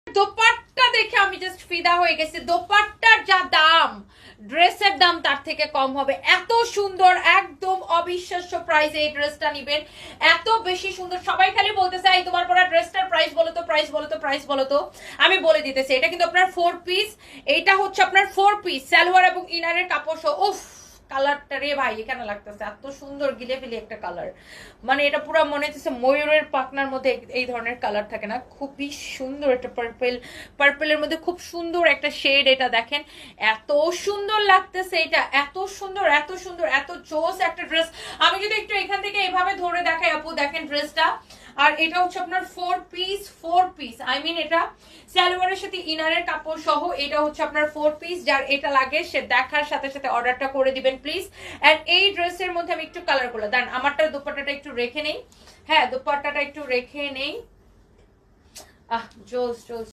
দোপাট্টা দেখে আমি জাস্ট ফিদা হয়ে গেছি। দোপাট্টার যা দাম, ড্রেসের দাম তার থেকে কম হবে। এত সুন্দর, একদম অবিশ্বাস্য প্রাইসে এই ড্রেসটা নিবেন, এত বেশি সুন্দর। সবাই খালি বলতেছে এই তোমার পরা ড্রেসটার প্রাইস বলো তো, প্রাইস বলো তো, প্রাইস বলো তো। আমি বলে দিতেছি, এটা কিন্তু আপনার 4 পিস। এইটা হচ্ছে আপনার 4 পিস, সালোয়ার এবং ইনারের কাপড় সহ। উফ, কালারটা রে ভাই এখানে লাগতেছে এত সুন্দর, গিলেফিলি একটা কালার। মানে এটা পুরো মনে হচ্ছে ময়ূরের পাখনার মধ্যে এই ধরনের কালার থাকে না, খুবই সুন্দর একটা পার্পল, পার্পলের মধ্যে খুব সুন্দর একটা শেড। এটা দেখেন এত সুন্দর লাগতেছে, এটা এত সুন্দর, এত সুন্দর, এত জোস একটা ড্রেস। আমি যদি একটু এখান থেকে এভাবে ধরে দেখাই আপু, দেখেন ড্রেসটা। আর এটা হচ্ছে আপনার 4 পিস, 4 পিস, আই মিন এটা সালোয়ারের সাথে ইনারের কাপড় সহ। এটা হচ্ছে আপনার 4 পিস। যার এটা লাগে সে দেখার সাথে সাথে অর্ডারটা করে দিবেন প্লিজ। এন্ড এই ড্রেসের মধ্যে আমি একটু কালার গুলো দেন, আমারটা দুপাট্টাটা একটু রেখে নেই। হ্যাঁ, দুপাট্টাটা একটু রেখে নেই। আহ, জোস জোস।